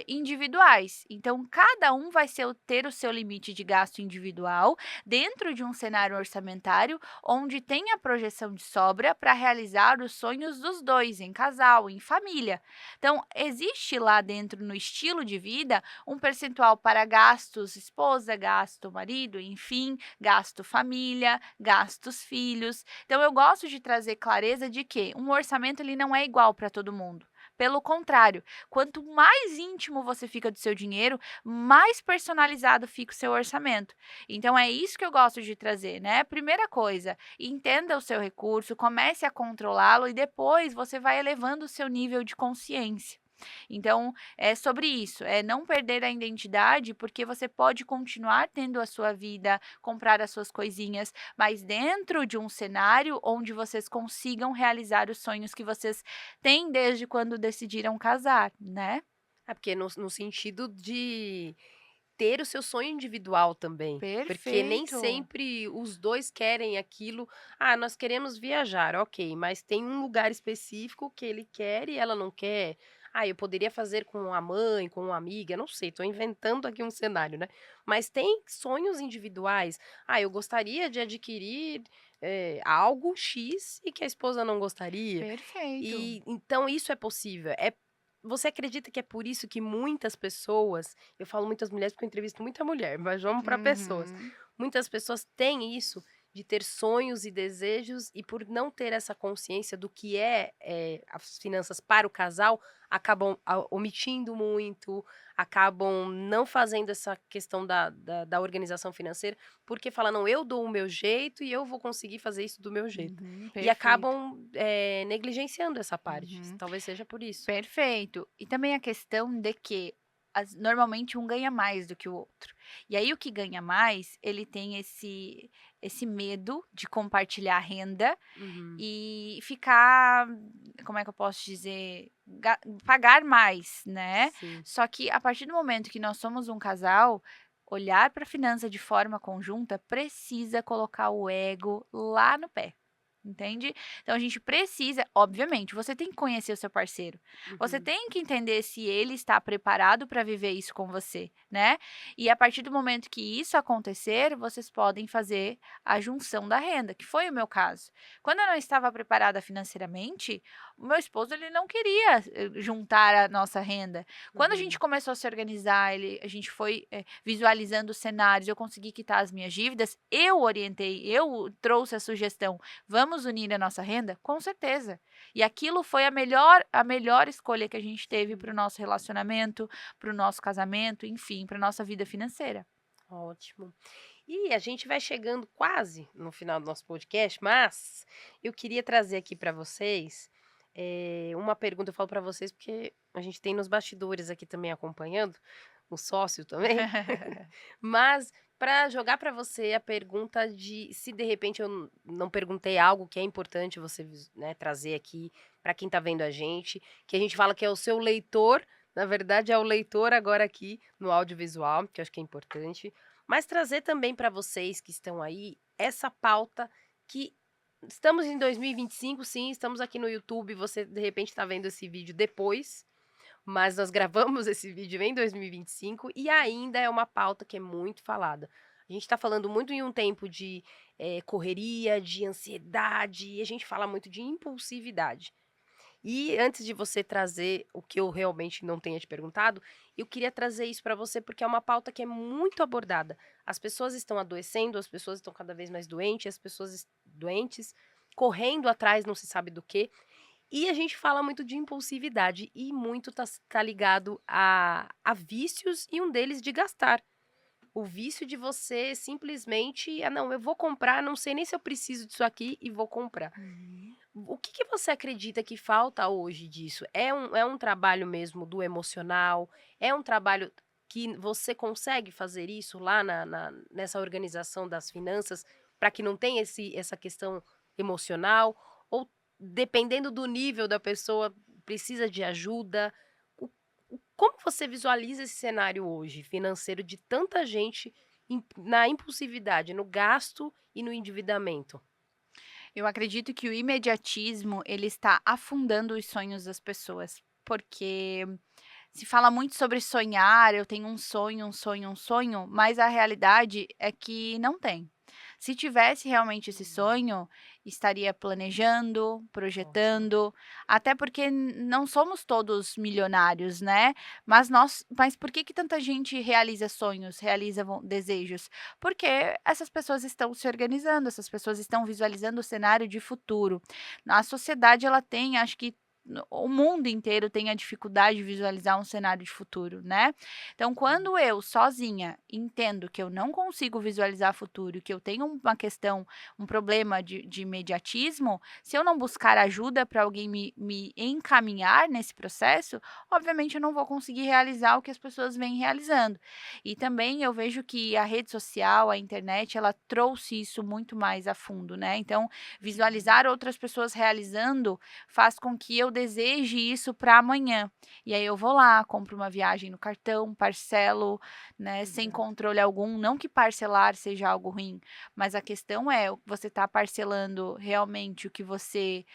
individuais. Então cada um vai ter o seu limite de gasto individual, dentro de um cenário orçamentário onde tem a projeção de sobra para realizar os sonhos dos 2 em casal, em família. Então, existe lá dentro, no estilo de vida, um percentual para gastos esposa, gasto marido, enfim, gasto família, gastos filhos. Então, eu gosto de trazer clareza de que um orçamento ele não é igual para todo mundo. Pelo contrário, quanto mais íntimo você fica do seu dinheiro, mais personalizado fica o seu orçamento. Então é isso que eu gosto de trazer, né. Primeira coisa, entenda o seu recurso, comece a controlá-lo e depois você vai elevando o seu nível de consciência. Então, é sobre isso, é não perder a identidade, porque você pode continuar tendo a sua vida, comprar as suas coisinhas, mas dentro de um cenário onde vocês consigam realizar os sonhos que vocês têm desde quando decidiram casar, né. É porque no sentido de ter o seu sonho individual também, porque nem Perfeito. sempre os 2 querem aquilo. "Ah, nós queremos viajar", ok, mas tem um lugar específico que ele quer e ela não quer. "Ah, eu poderia fazer com a mãe, com uma amiga", não sei, tô inventando aqui um cenário, né. Mas tem sonhos individuais. "Ah, eu gostaria de adquirir, algo X", e que a esposa não gostaria. Perfeito. E então isso é possível. Você acredita que é por isso que muitas pessoas, eu falo muitas mulheres porque eu entrevisto muita mulher, mas vamos para pessoas. Uhum. Muitas pessoas têm isso de ter sonhos e desejos e por não ter essa consciência do que as finanças para o casal, acabam omitindo muito, acabam não fazendo essa questão da organização financeira, porque fala: "Não, eu dou o meu jeito e eu vou conseguir fazer isso do meu jeito". Uhum, E perfeito. acabam, negligenciando essa parte, Uhum, talvez seja por isso. perfeito. E também a questão de que normalmente um ganha mais do que o outro. E aí o que ganha mais, ele tem esse medo de compartilhar a renda Uhum. e ficar, como é que eu posso dizer, pagar mais, né? Sim. Só que a partir do momento que nós somos um casal, olhar para a finança de forma conjunta precisa colocar o ego lá no pé. Entende? Então a gente precisa, obviamente, você tem que conhecer o seu parceiro. Você Uhum. tem que entender se ele está preparado para viver isso com você, né? E a partir do momento que isso acontecer, vocês podem fazer a junção da renda, que foi o meu caso. Quando eu não estava preparada financeiramente, o meu esposo ele não queria juntar a nossa renda. Quando a gente Uhum. começou a se organizar, a gente foi visualizando os cenários, eu consegui quitar as minhas dívidas, eu orientei, eu trouxe a sugestão. Vamos unir a nossa renda? Com certeza. E aquilo foi a melhor escolha que a gente teve para o Sim. nosso relacionamento, para o nosso casamento, enfim, para nossa vida financeira. Ótimo. E a gente vai chegando quase no final do nosso podcast, mas eu queria trazer aqui para vocês, uma pergunta. Eu falo para vocês porque a gente tem nos bastidores aqui também acompanhando, o sócio também. Mas para jogar para você a pergunta de se de repente eu não perguntei algo que é importante você né, trazer aqui para quem está vendo a gente, que a gente fala que é o seu leitor, na verdade é o leitor agora aqui no audiovisual, que eu acho que é importante, mas trazer também para vocês que estão aí essa pauta que estamos em 2025, sim, estamos aqui no YouTube, você de repente está vendo esse vídeo depois, mas nós gravamos esse vídeo em 2025 e ainda é uma pauta que é muito falada. A gente está falando muito em um tempo de correria, de ansiedade, e a gente fala muito de impulsividade. E antes de você trazer o que eu realmente não tenha te perguntado, eu queria trazer isso para você porque é uma pauta que é muito abordada. As pessoas estão adoecendo, as pessoas estão cada vez mais doentes, as pessoas doentes, correndo atrás não se sabe do quê. E a gente fala muito de impulsividade e muito tá ligado a vícios e um deles de gastar. O vício de você simplesmente: "Ah, não, eu vou comprar, não sei nem se eu preciso disso aqui e vou comprar". Uhum. O que que você acredita que falta hoje disso? É um trabalho mesmo do emocional? É um trabalho que você consegue fazer isso lá nessa organização das finanças, para que não tenha essa questão emocional? Ou dependendo do nível da pessoa, precisa de ajuda? Como você visualiza esse cenário hoje financeiro de tanta gente na impulsividade, no gasto e no endividamento? Eu acredito que o imediatismo, ele está afundando os sonhos das pessoas, porque se fala muito sobre sonhar, eu tenho um sonho, um sonho, um sonho, mas a realidade é que não tem. Se tivesse realmente esse Hum, sonho, estaria planejando, ótimo. projetando, até porque não somos todos milionários, né? Mas por que que tanta gente realiza sonhos, realiza desejos? Porque essas pessoas estão se organizando, essas pessoas estão visualizando o cenário de futuro. A sociedade ela tem, acho que o mundo inteiro tem a dificuldade de visualizar um cenário de futuro, né. Então Sim, quando eu sozinha entendo que eu não consigo visualizar futuro, que eu tenho uma questão, um problema de imediatismo, se eu não buscar ajuda para alguém me encaminhar nesse processo, obviamente eu não vou conseguir realizar o que as pessoas vêm realizando. E também eu vejo que a rede social, a internet, ela trouxe isso muito mais a fundo, né, então uhum, visualizar outras pessoas realizando faz com que eu deseje isso para amanhã. E aí eu vou lá, compro uma viagem no cartão, parcelo, né, sem exato. controle algum. Não que parcelar seja algo ruim, mas a questão é, você está parcelando realmente o que você,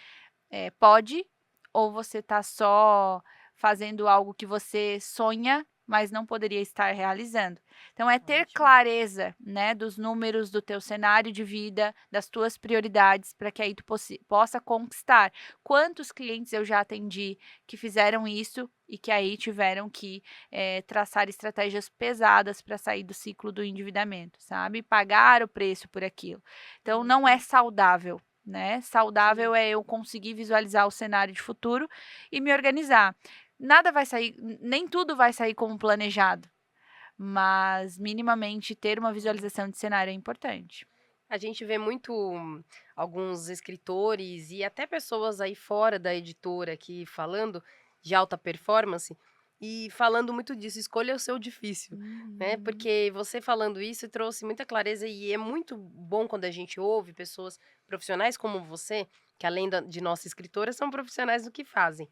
pode, ou você está só fazendo algo que você sonha, mas não poderia estar realizando. Então é ter Ótimo. clareza, né, dos números do teu cenário de vida, das tuas prioridades, para que aí tu possa conquistar. Quantos clientes eu já atendi que fizeram isso e que aí tiveram que, traçar estratégias pesadas para sair do ciclo do endividamento, sabe, pagar o preço por aquilo. Então não é Uhum, saudável, né, sim. saudável é eu conseguir visualizar o cenário de futuro e me organizar. Nada vai sair, nem tudo vai sair como planejado, mas minimamente ter uma Uhum. visualização de cenário é importante. A gente vê muito alguns escritores e até pessoas aí fora da editora aqui falando de alta performance e falando muito disso, escolha o seu difícil, né? Uhum. Porque você falando isso trouxe muita clareza e é muito bom quando a gente ouve pessoas profissionais como você, que além de nossa escritora, são profissionais do que fazem.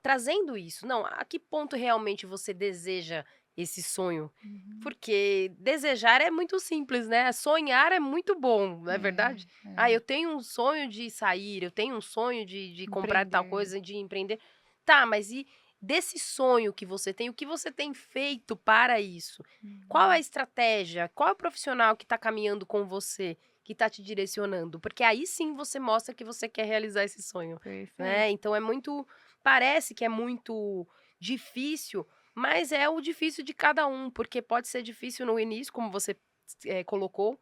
Trazendo isso, não, a que ponto realmente você deseja esse sonho? Uhum. Porque desejar é muito simples, né, sonhar é muito bom, não é É, verdade? "Ah, eu é. tenho um sonho de sair, eu tenho um sonho de comprar tal Empreender. coisa, de empreender". Tá, mas e desse sonho que você tem, o que você tem feito para isso? Qual é a Uhum. estratégia? Qual é o profissional que está caminhando com você, que está te direcionando? Porque aí sim você mostra que você quer realizar esse sonho, Perfeito. né, então é muito. Parece que é muito difícil, mas é o difícil de cada um, porque pode ser difícil no início, como você, colocou,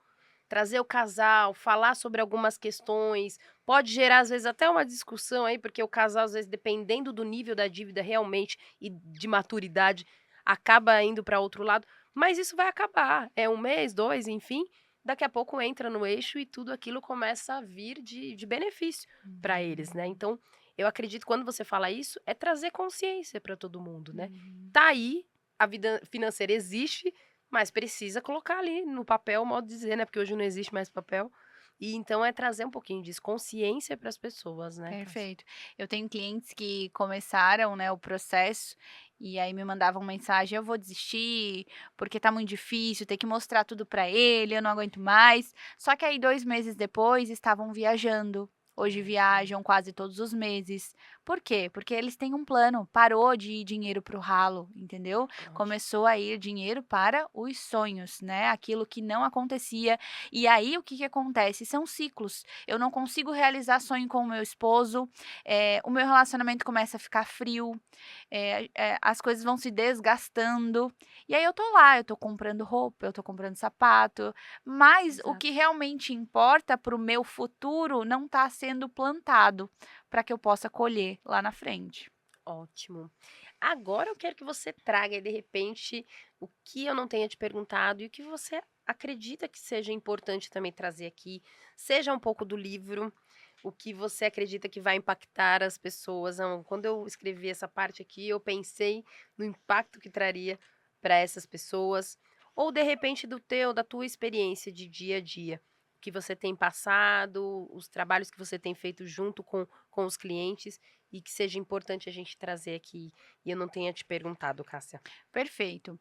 trazer o casal, falar sobre algumas questões, pode gerar às vezes até uma discussão aí, porque o casal às vezes dependendo do nível da dívida realmente e de maturidade, acaba indo para outro lado, mas isso vai acabar, é um mês, 2, enfim, daqui a pouco entra no eixo e tudo aquilo começa a vir de benefício para eles, né, Uhum. então eu acredito que quando você fala isso, é trazer consciência para todo mundo, né. Uhum. Tá aí, a vida financeira existe, mas precisa colocar ali no papel, modo de dizer, né, porque hoje não existe mais papel. E então é trazer um pouquinho disso, consciência para as pessoas, né, Cássia. Perfeito. Eu tenho clientes que começaram, né, o processo e aí me mandavam mensagem: "Eu vou desistir, porque tá muito difícil, ter que mostrar tudo para ele, eu não aguento mais". Só que aí 2 meses depois estavam viajando. Hoje Ótimo, viajam quase todos os meses. Por quê? Porque eles têm um plano, parou de ir dinheiro para o ralo, entendeu? ótimo. Começou a ir dinheiro para os sonhos, né, aquilo que não acontecia. E aí o que que acontece? São ciclos. Eu não consigo realizar sonho com o meu esposo, o meu relacionamento começa a ficar frio, as coisas vão se desgastando, e aí eu tô lá, eu tô comprando roupa, eu tô comprando sapato, mas o que Exato. realmente importa para o meu futuro não está sendo plantado, para que eu possa colher lá na frente. Ótimo. Agora eu quero que você traga aí, de repente, o que eu não tenha te perguntado e o que você acredita que seja importante também trazer aqui, seja um pouco do livro, o que você acredita que vai impactar as pessoas. Quando eu escrevi essa parte aqui, eu pensei no impacto que traria para essas pessoas, ou de repente da tua experiência de dia a dia, o que você tem passado, os trabalhos que você tem feito junto com os clientes e que seja importante a gente trazer aqui e eu não tenha te perguntado, Cássia. Perfeito.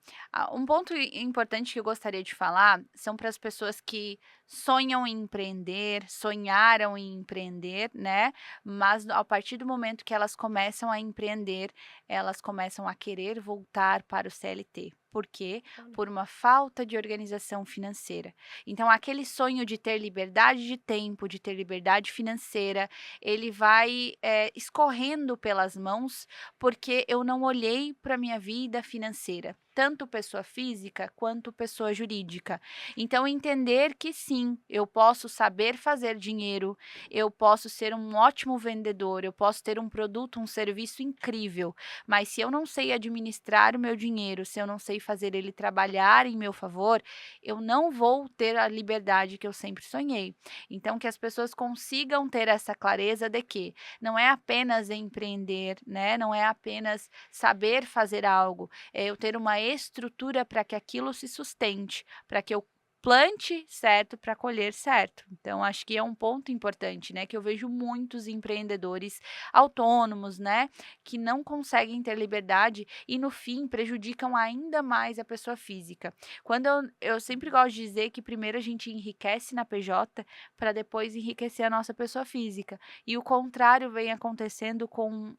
Um ponto importante que eu gostaria de falar são para as pessoas que sonham em empreender, sonharam em empreender, né? Mas a partir do momento que elas começam a empreender, elas começam a querer voltar para o CLT. Por quê? Olha. Por uma falta de organização financeira. Então, aquele sonho de ter liberdade de tempo, de ter liberdade financeira, ele vai escorrendo pelas mãos porque eu não olhei para minha vida financeira, tanto pessoa física quanto pessoa jurídica. Então, entender que sim, eu posso saber fazer dinheiro, eu posso ser um ótimo vendedor, eu posso ter um produto, um serviço incrível, mas se eu não sei administrar o meu dinheiro, se eu não sei fazer ele trabalhar em meu favor, eu não vou ter a liberdade que eu sempre sonhei. Então, que as pessoas consigam ter essa clareza de que não é apenas empreender, né? Não é apenas saber fazer algo, é eu ter uma estrutura para que aquilo se sustente, para que eu plante certo para colher certo. Então, acho que é um ponto importante, né? Que eu vejo muitos empreendedores autônomos, né? Que não conseguem ter liberdade e, no fim, prejudicam ainda mais a pessoa física. Quando eu sempre gosto de dizer que primeiro a gente enriquece na PJ para depois enriquecer a nossa pessoa física. E o contrário vem acontecendo com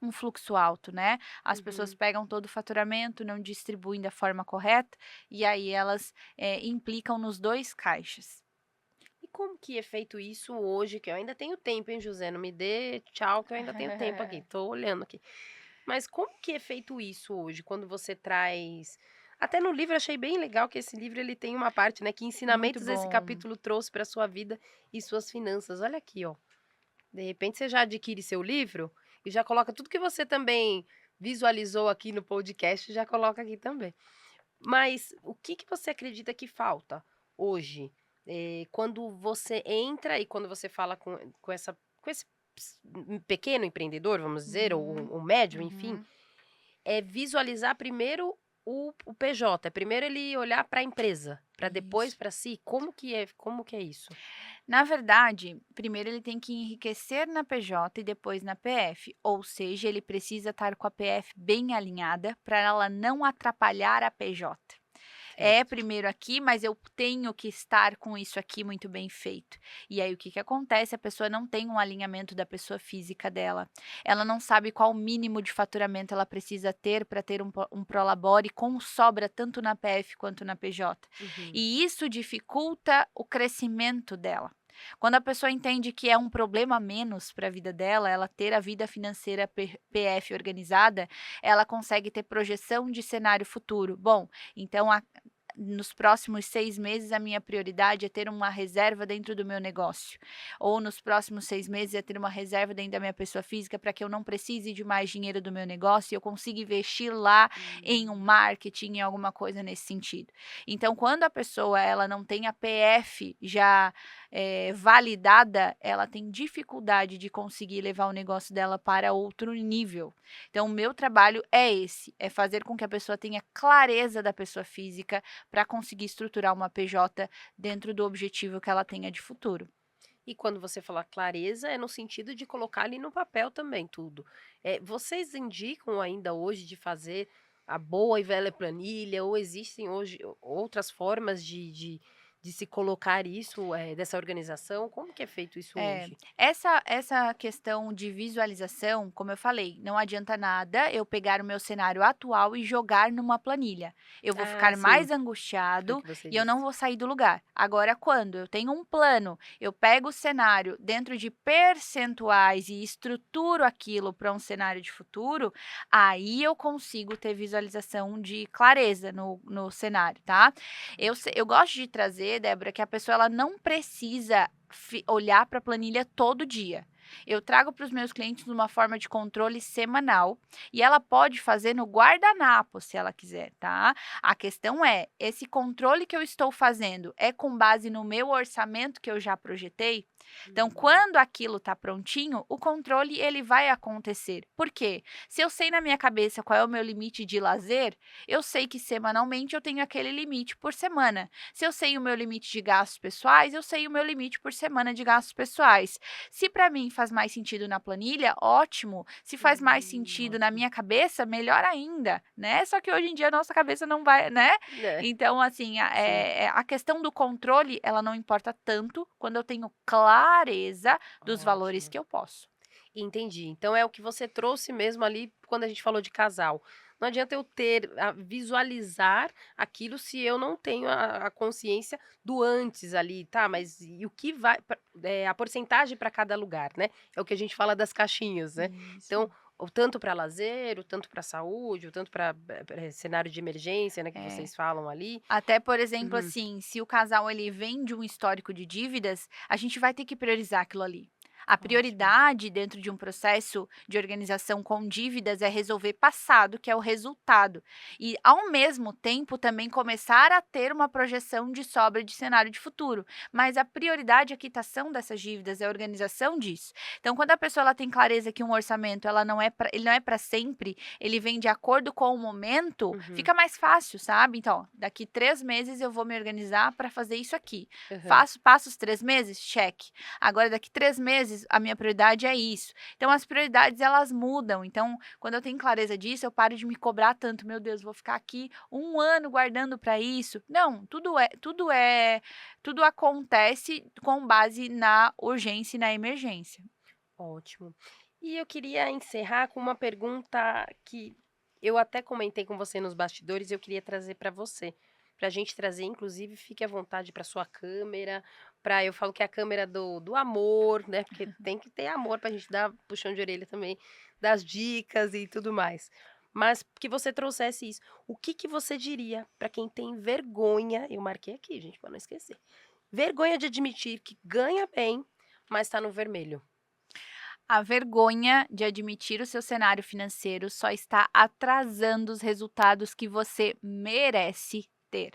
um fluxo alto, né? As pessoas Uhum. pegam todo o faturamento, não distribuem da forma correta, e aí elas implicam nos dois caixas. E como que é feito isso hoje, que eu ainda tenho tempo, hein, José? Não me dê tchau, que eu ainda tenho tempo aqui. Tô olhando aqui. Mas como que é feito isso hoje, quando você traz. Até no livro eu achei bem legal que esse livro ele tem uma parte, né? Que Muito ensinamentos esse bom. capítulo trouxe para sua vida e suas finanças. Olha aqui, ó. De repente você já adquire seu livro e já coloca tudo que você também visualizou aqui no podcast, já coloca aqui também. Mas o que que você acredita que falta hoje, quando você entra e quando você fala com esse pequeno empreendedor, vamos dizer, ou Uhum, um médio, enfim, uhum, é visualizar primeiro o PJ, primeiro ele olhar para a empresa, para depois isso. para si, como que é isso? Na verdade, primeiro ele tem que enriquecer na PJ e depois na PF, ou seja, ele precisa estar com a PF bem alinhada para ela não atrapalhar a PJ. É Certo. primeiro aqui, mas eu tenho que estar com isso aqui muito bem feito. E aí o que que acontece? A pessoa não tem um alinhamento da pessoa física dela. Ela não sabe qual o mínimo de faturamento ela precisa ter para ter um prolabore com sobra tanto na PF quanto na PJ. Uhum. E isso dificulta o crescimento dela. Quando a pessoa entende que é um problema a menos para a vida dela, ela ter a vida financeira PF organizada, ela consegue ter projeção de cenário futuro. Bom, então nos próximos 6 meses a minha prioridade é ter uma reserva dentro do meu negócio. Ou nos próximos 6 meses é ter uma reserva dentro da minha pessoa física para que eu não precise de mais dinheiro do meu negócio e eu consiga investir lá em um Hum. marketing, em alguma coisa nesse sentido. Então, quando a pessoa ela não tem a PF já validada, ela tem dificuldade de conseguir levar o negócio dela para outro nível. Então, o meu trabalho é esse, é fazer com que a pessoa tenha clareza da pessoa física para conseguir estruturar uma PJ dentro do objetivo que ela tenha de futuro. E quando você fala clareza, é no sentido de colocar ali no papel também tudo. Vocês indicam ainda hoje de fazer a boa e velha planilha ou existem hoje outras formas de se colocar isso, dessa organização? Como que é feito isso É, hoje? essa questão de visualização, como eu falei, não adianta nada eu pegar o meu cenário atual e jogar numa planilha. Eu vou Ah, ficar sim, mais aquilo angustiado que você e eu não disse. vou sair do lugar. Agora, quando eu tenho um plano, eu pego o cenário dentro de percentuais e estruturo aquilo para um cenário de futuro, aí eu consigo ter visualização de clareza no cenário, tá? Ótimo. Eu gosto de trazer, Débora, que a pessoa ela não precisa olhar para a planilha todo dia. Eu trago para os meus clientes uma forma de controle semanal e ela pode fazer no guardanapo, se ela quiser, tá? A questão é, esse controle que eu estou fazendo é com base no meu orçamento que eu já projetei? Então, Hum, quando aquilo está prontinho, o controle ele vai acontecer. Por quê? Se eu sei na minha cabeça qual é o meu limite de lazer, eu sei que semanalmente eu tenho aquele limite por semana. Se eu sei o meu limite de gastos pessoais, eu sei o meu limite por semana de gastos pessoais. Se para mim faz mais sentido na planilha, ótimo. Se faz mais sentido na ótimo. minha cabeça, melhor ainda, né? Só que hoje em dia a nossa cabeça não vai, né? É, Então, assim, sim, a questão do controle, ela não importa tanto quando eu tenho clareza dos valores ótimo. que eu posso. Entendi. Então é o que você trouxe mesmo ali quando a gente falou de casal. Não adianta eu visualizar aquilo se eu não tenho a consciência do antes ali, tá? Mas e o que vai, a porcentagem para cada lugar, né? É o que a gente fala das caixinhas, né? Isso. Então, o tanto para lazer, o tanto para saúde, o tanto para cenário de emergência, né? Que É. vocês falam ali. Até, por exemplo, Uhum. assim, se o casal ele vem de um histórico de dívidas, a gente vai ter que priorizar aquilo ali. A Ótimo. prioridade dentro de um processo de organização com dívidas é resolver passado, que é o resultado. E, ao mesmo tempo, também começar a ter uma projeção de sobra de cenário de futuro. Mas a prioridade é a quitação dessas dívidas, é a organização disso. Então, quando a pessoa ela tem clareza que um orçamento ela não é ele não é para sempre, ele vem de acordo com o momento, Uhum. fica mais fácil, sabe? Então, daqui 3 meses eu vou me organizar para fazer isso aqui. Aham. Passo os 3 meses? Cheque. Agora, daqui 3 meses, a minha prioridade é isso. Então, as prioridades, elas mudam. Então, quando eu tenho clareza disso, eu paro de me cobrar tanto. Meu Deus, vou ficar aqui um ano guardando para isso. Não, tudo acontece com base na urgência e na emergência. Ótimo. E eu queria encerrar com uma pergunta que eu até comentei com você nos bastidores e eu queria trazer para você. Para a gente trazer, inclusive, fique à vontade para sua câmera, para eu falo que é a câmera do amor, né? Porque tem que ter amor para a gente dar puxão de orelha também, das dicas e tudo mais. Mas que você trouxesse isso. O que que você diria para quem tem vergonha? Eu marquei aqui, gente, para não esquecer. Vergonha de admitir que ganha bem, mas está no vermelho. A vergonha de admitir o seu cenário financeiro só está atrasando os resultados que você merece ter.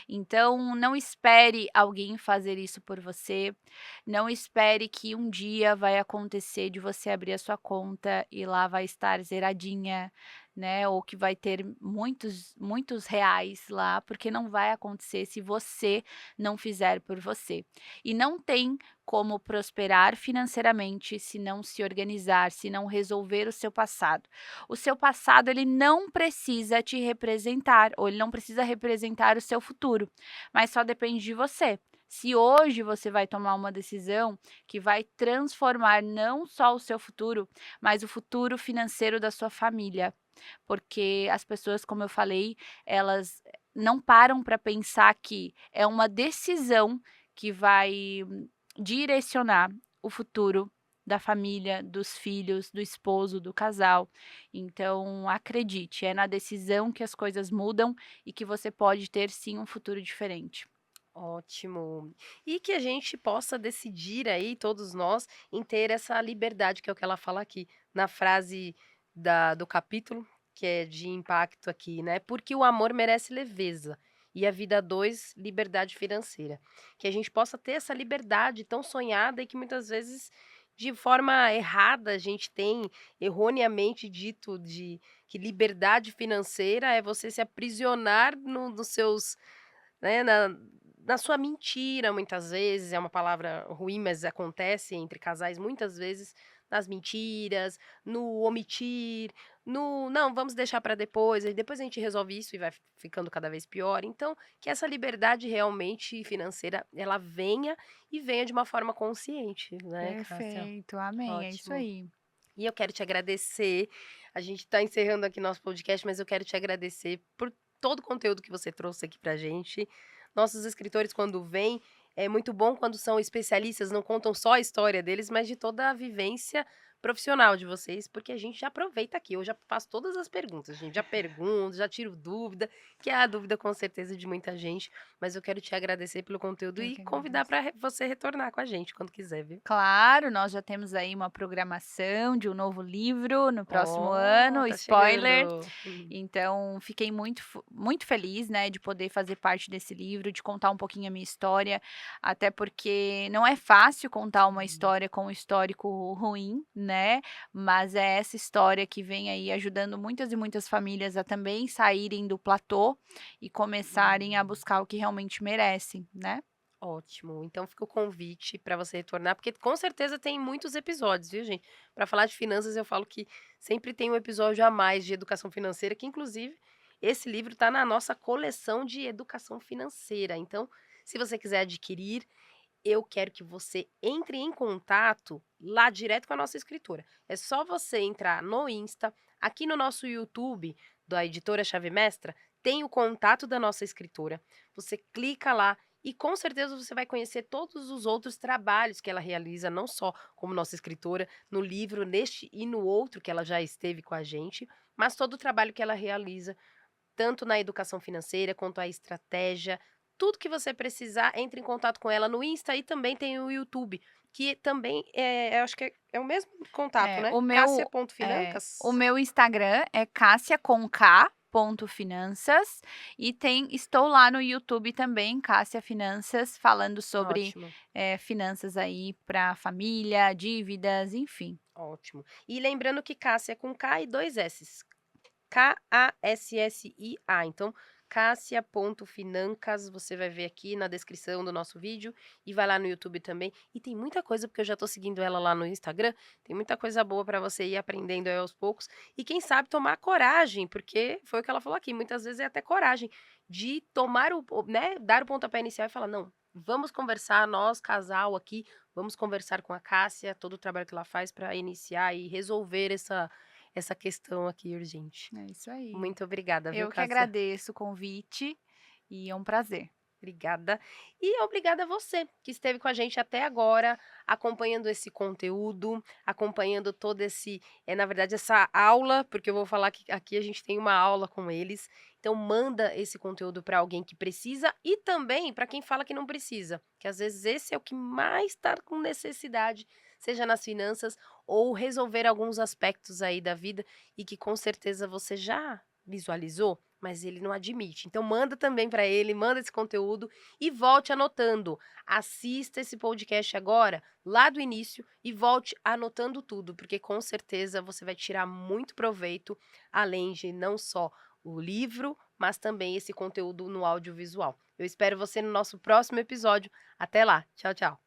Então, não espere alguém fazer isso por você. Não espere que um dia vai acontecer de você abrir a sua conta e lá vai estar zeradinha, né? Ou que vai ter muitos reais lá, porque não vai acontecer se você não fizer por você. E não tem como prosperar financeiramente se não se organizar, se não resolver o seu passado. O seu passado ele não precisa te representar, ou ele não precisa representar o seu futuro, mas só depende de você. Se hoje você vai tomar uma decisão que vai transformar não só o seu futuro, mas o futuro financeiro da sua família. Porque as pessoas, como eu falei, elas não param para pensar que é uma decisão que vai direcionar o futuro da família, dos filhos, do esposo, do casal. Então, acredite, é na decisão que as coisas mudam e que você pode ter sim um futuro diferente. Ótimo. E que a gente possa decidir aí, todos nós, em ter essa liberdade, que é o que ela fala aqui, na frase do capítulo, que é de impacto aqui, né? Porque o amor merece leveza. E a vida a dois, liberdade financeira. Que a gente possa ter essa liberdade tão sonhada e que muitas vezes, de forma errada, a gente tem erroneamente dito de que liberdade financeira é você se aprisionar nos seus, né, na sua mentira, muitas vezes, é uma palavra ruim, mas acontece entre casais muitas vezes, nas mentiras, no omitir, no: "Não, vamos deixar para depois, aí depois a gente resolve isso", e vai ficando cada vez pior. Então, que essa liberdade realmente financeira, ela venha e venha de uma forma consciente, né, Cássia? Perfeito, amém, é isso Ótimo. aí. E eu quero te agradecer. A gente está encerrando aqui nosso podcast, mas eu quero te agradecer por todo o conteúdo que você trouxe aqui pra gente. Nossos escritores, quando vêm, é muito bom quando são especialistas, não contam só a história deles, mas de toda a vivência profissional de vocês, porque a gente já aproveita aqui. Eu já faço todas as perguntas, gente. Já pergunto, já tiro dúvida, que é a dúvida com certeza de muita gente. Mas eu quero te agradecer pelo conteúdo Eu e que convidar agradeço. para você retornar com a gente quando quiser, viu? Claro, nós já temos aí uma programação de um novo livro no próximo Ó, ano, tá spoiler. chegando. Então, fiquei muito feliz, né, de poder fazer parte desse livro, de contar um pouquinho a minha história, até porque não é fácil contar uma Sim. história com um histórico ruim, né, mas é essa história que vem aí ajudando muitas e muitas famílias a também saírem do platô e começarem a Hum. buscar o que realmente merecem, né. Ótimo. Então fica o convite para você retornar, porque com certeza tem muitos episódios, viu, gente? Para falar de finanças, eu falo que sempre tem um episódio a mais de educação financeira, que inclusive esse livro está na nossa coleção de educação financeira. Então, se você quiser adquirir, eu quero que você entre em contato lá direto com a nossa escritora. É só você entrar no Insta, aqui no nosso YouTube da editora Chave Mestra, tem o contato da nossa escritora. Você clica lá e com certeza você vai conhecer todos os outros trabalhos que ela realiza, não só como nossa escritora, no livro, neste e no outro que ela já esteve com a gente, mas todo o trabalho que ela realiza tanto na educação financeira quanto a estratégia, tudo que você precisar, entre em contato com ela no Insta e também tem o YouTube, que também eu acho que é o mesmo contato, É, né? o Cássia.financas. meu Instagram é Cássia com K, ponto finanças, e estou lá no YouTube também, Cássia Finanças, falando sobre, Ótimo, finanças aí para família, dívidas, enfim. ótimo. E lembrando que Cássia é com K e 2 S's. Kassia. Então, Cássia.financas, você vai ver aqui na descrição do nosso vídeo e vai lá no YouTube também. E tem muita coisa, porque eu já tô seguindo ela lá no Instagram, tem muita coisa boa para você ir aprendendo aí aos poucos. E quem sabe tomar coragem, porque foi o que ela falou aqui, muitas vezes é até coragem de tomar né, dar o pontapé inicial e falar, não, vamos conversar, nós, casal aqui, vamos conversar com a Cássia, todo o trabalho que ela faz para iniciar e resolver essa questão aqui urgente. É isso aí. Muito obrigada, viu, Eu que Cássia? agradeço o convite e é um prazer. Obrigada. E obrigada a você que esteve com a gente até agora, acompanhando esse conteúdo, acompanhando todo esse, na verdade, essa aula, porque eu vou falar que aqui a gente tem uma aula com eles. Então, manda esse conteúdo para alguém que precisa e também para quem fala que não precisa, que às vezes esse é o que mais está com necessidade, seja nas finanças ou resolver alguns aspectos aí da vida e que com certeza você já visualizou, mas ele não admite. Então manda também para ele, manda esse conteúdo e volte anotando. Assista esse podcast agora, lá do início, e volte anotando tudo, porque com certeza você vai tirar muito proveito, além de não só o livro, mas também esse conteúdo no audiovisual. Eu espero você no nosso próximo episódio. Até lá. Tchau, tchau.